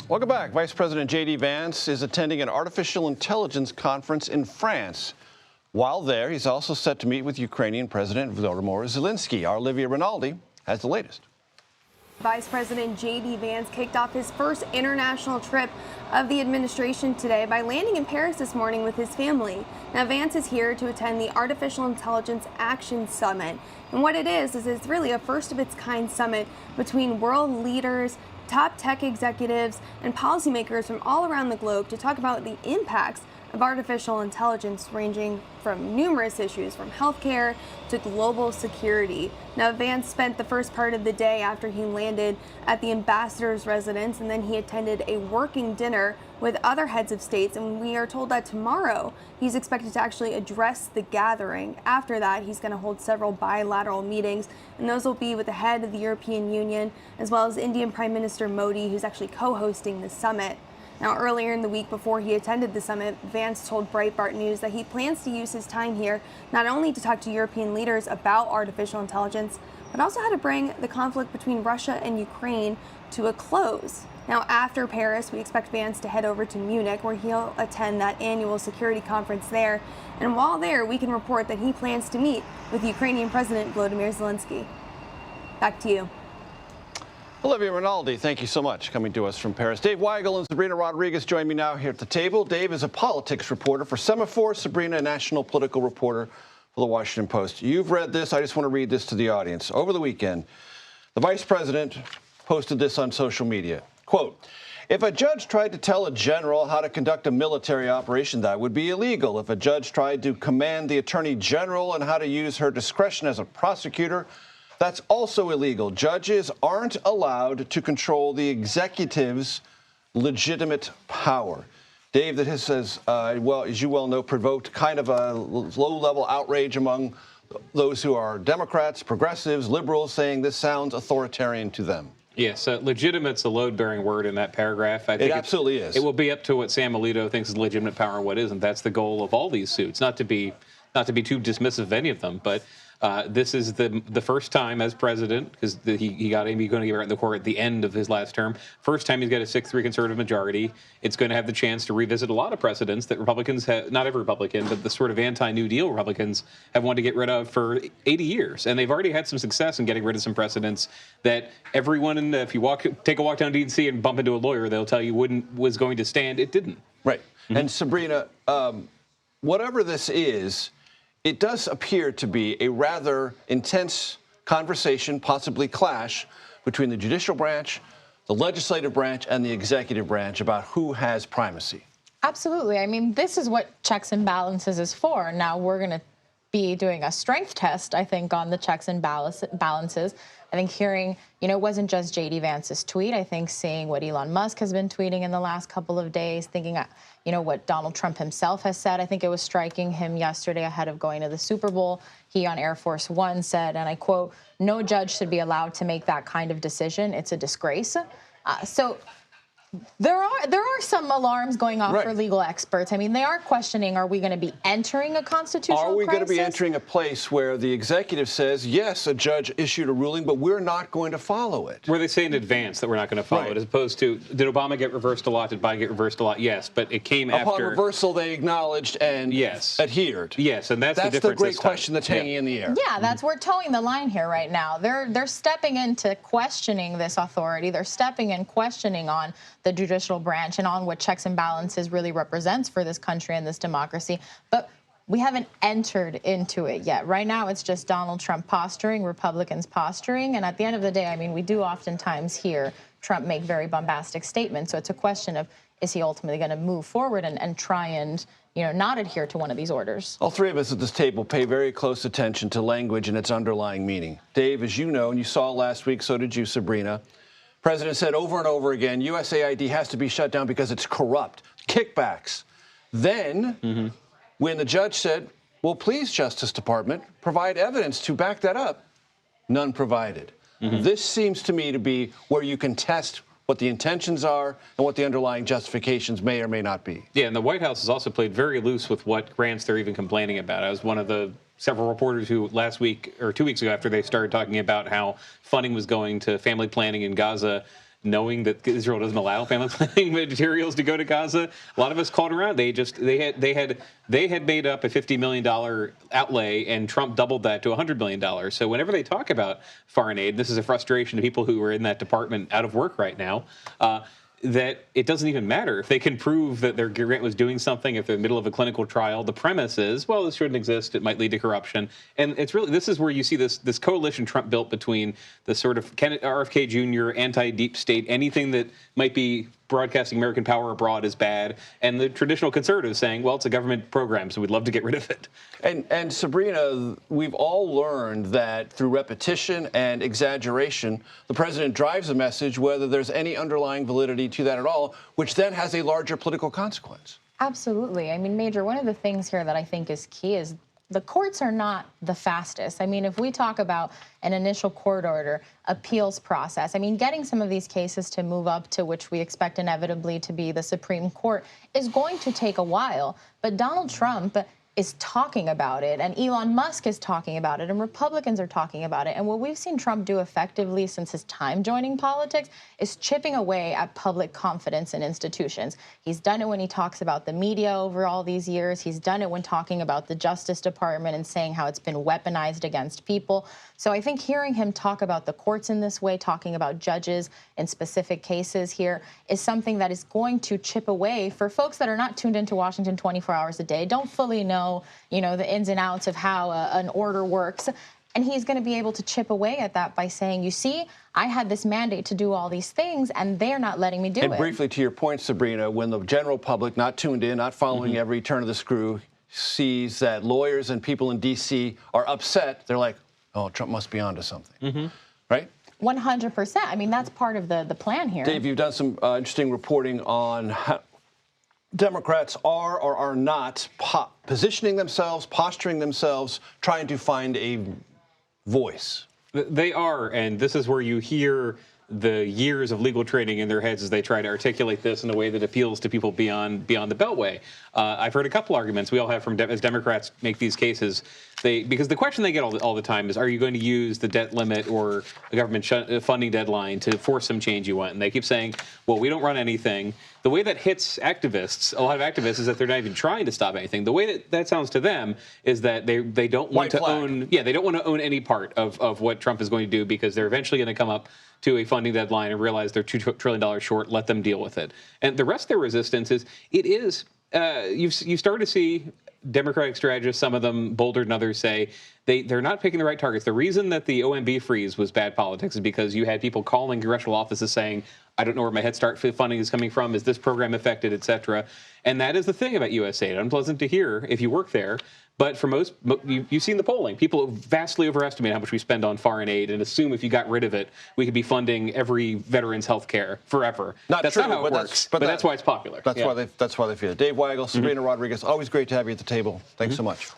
Welcome back. Vice President J.D. Vance is attending an artificial intelligence conference in France. While there, he's also set to meet with Ukrainian President Volodymyr Zelensky. Our Olivia Rinaldi has the latest. Vice President J.D. Vance kicked off his first international trip of the administration today by landing in Paris this morning with his family. Now, Vance is here to attend the Artificial Intelligence Action Summit. And what it is it's really a first-of-its-kind summit between world leaders, top tech executives, and policymakers from all around the globe to talk about the impacts of artificial intelligence, ranging from numerous issues from healthcare to global security. Now, Vance spent the first part of the day after he landed at the ambassador's residence, and then he attended a working dinner with other heads of states, and we are told that tomorrow he's expected to actually address the gathering. After that, he's going to hold several bilateral meetings, and those will be with the head of the European Union, as well as Indian Prime Minister Modi, who's actually co-hosting the summit. Now, earlier in the week before he attended the summit, Vance told Breitbart News that he plans to use his time here not only to talk to European leaders about artificial intelligence, but also how to bring the conflict between Russia and Ukraine to a close. Now, after Paris, we expect Vance to head over to Munich, where he'll attend that annual security conference there. And while there, we can report that he plans to meet with Ukrainian President Volodymyr Zelensky. Back to you. Olivia Rinaldi, thank you so much, coming to us from Paris. Dave Weigel and Sabrina Rodriguez join me now here at the table. Dave is a politics reporter for Semaphore. Sabrina, a national political reporter for the Washington Post. You've read this. I just want to read this to the audience. Over the weekend, the vice president posted this on social media. Quote, "If a judge tried to tell a general how to conduct a military operation, that would be illegal. If a judge tried to command the attorney general on how to use her discretion as a prosecutor, that's also illegal. Judges aren't allowed to control the executive's legitimate power." Dave, that has, well, as you well know, provoked kind of a low-level outrage among those who are Democrats, progressives, liberals, saying this sounds authoritarian to them. Yes, legitimate's a load-bearing word in that paragraph. I think it absolutely is. It will be up to what Sam Alito thinks is legitimate power and what isn't. That's the goal of all these suits. Not to be too dismissive of any of them, but this is the first time as president, because he got Amy Coney Barrett in the court at the end of his last term. First time he's got a 6-3 conservative majority. It's going to have the chance to revisit a lot of precedents that Republicans have, not every Republican, but the sort of anti-New Deal Republicans have wanted to get rid of for 80 years. And they've already had some success in getting rid of some precedents that everyone, if you take a walk down D.C. and bump into a lawyer, they'll tell you was going to stand. It didn't. Right. Mm-hmm. And Sabrina, whatever this is, it does appear to be a rather intense conversation, possibly clash, between the judicial branch, the legislative branch, and the executive branch about who has primacy. Absolutely. I mean, this is what checks and balances is for. Now we're going to be doing a strength test, I think, on the checks and balances. I think hearing, it wasn't just J.D. Vance's tweet. I think seeing what Elon Musk has been tweeting in the last couple of days, thinking, what Donald Trump himself has said. I think it was striking him yesterday ahead of going to the Super Bowl. He on Air Force One said, and I quote, "No judge should be allowed to make that kind of decision. It's a disgrace." So there are some alarms going off for legal experts. I mean, they are questioning, are we going to be entering a constitutional crisis? Are we going to be entering a place where the executive says, yes, a judge issued a ruling, but we're not going to follow it? Where they say in advance that we're not going to follow it, as opposed to, did Obama get reversed a lot? Did Biden get reversed a lot? Yes, but it came after. Upon reversal, they acknowledged and adhered. Yes, and that's the difference. That's the great question that's hanging in the air. Yeah, we're towing the line here right now. They're stepping into questioning this authority. They're stepping in questioning on the judicial branch and on what checks and balances really represents for this country and this democracy. But we haven't entered into it yet. Right now, it's just Donald Trump posturing, Republicans posturing. And at the end of the day, I mean, we do oftentimes hear Trump make very bombastic statements. So it's a question of, is he ultimately going to move forward and try and, not adhere to one of these orders? All three of us at this table pay very close attention to language and its underlying meaning. Dave, as you know, and you saw last week, so did you, Sabrina, President said over and over again, USAID has to be shut down because it's corrupt. Kickbacks. Then, when the judge said, well, please, Justice Department, provide evidence to back that up, none provided. This seems to me to be where you can test what the intentions are and what the underlying justifications may or may not be. Yeah, and the White House has also played very loose with what grants they're even complaining about. I was one of the several reporters who last week or 2 weeks ago, after they started talking about how funding was going to family planning in Gaza, knowing that Israel doesn't allow family planning materials to go to Gaza. A lot of us called around. They had made up a $50 million outlay, and Trump doubled that to $100 million. So whenever they talk about foreign aid, this is a frustration to people who are in that department out of work right now. That it doesn't even matter if they can prove that their grant was doing something. If they're in the middle of a clinical trial, the premise is, well, this shouldn't exist. It might lead to corruption. And it's really, this is where you see this coalition Trump built between the sort of RFK Jr., anti-deep state, anything that might be broadcasting American power abroad is bad, and the traditional conservatives saying, well, it's a government program, so we'd love to get rid of it. And Sabrina, we've all learned that through repetition and exaggeration, the president drives a message, whether there's any underlying validity to that at all, which then has a larger political consequence. Absolutely. I mean, Major, one of the things here that I think is key is the courts are not the fastest. I mean, if we talk about an initial court order, appeals process, I mean, getting some of these cases to move up to which we expect inevitably to be the Supreme Court is going to take a while. But Donald Trump is talking about it, and Elon Musk is talking about it, and Republicans are talking about it. And what we've seen Trump do effectively since his time joining politics is chipping away at public confidence in institutions. He's done it when he talks about the media over all these years. He's done it when talking about the Justice Department and saying how it's been weaponized against people. So I think hearing him talk about the courts in this way, talking about judges in specific cases here, is something that is going to chip away for folks that are not tuned into Washington 24 hours a day, don't fully know, the ins and outs of how an order works. And he's going to be able to chip away at that by saying, you see, I had this mandate to do all these things, and they're not letting me do it. And briefly to your point, Sabrina, when the general public, not tuned in, not following every turn of the screw, sees that lawyers and people in D.C. are upset, they're like, oh, Trump must be onto something, right? 100%. I mean, that's part of the plan here. Dave, you've done some interesting reporting on how Democrats are or are not positioning themselves, posturing themselves, trying to find a voice. They are, and this is where you hear the years of legal training in their heads as they try to articulate this in a way that appeals to people beyond the Beltway. I've heard a couple arguments we all have from as Democrats make these cases. Because the question they get all the time is, are you going to use the debt limit or a government funding deadline to force some change you want? And they keep saying, well, we don't run anything. The way that hits activists, a lot of activists, is that they're not even trying to stop anything. The way that sounds to them is that they don't want to own, they don't want to own any part of what Trump is going to do, because they're eventually going to come up to a funding deadline and realize they're $2 trillion short, let them deal with it. And the rest of their resistance is, you start to see Democratic strategists, some of them bolder than others, say they're not picking the right targets. The reason that the OMB freeze was bad politics is because you had people calling congressional offices saying, I don't know where my Head Start funding is coming from. Is this program affected, et cetera? And that is the thing about USAID. Unpleasant to hear if you work there. But for most, you've seen the polling. People vastly overestimate how much we spend on foreign aid and assume if you got rid of it, we could be funding every veteran's health care forever. That's not how it works, but that's why it's popular. That's why they feel it. Dave Weigel, Sabrina Rodriguez, always great to have you at the table. Thanks so much.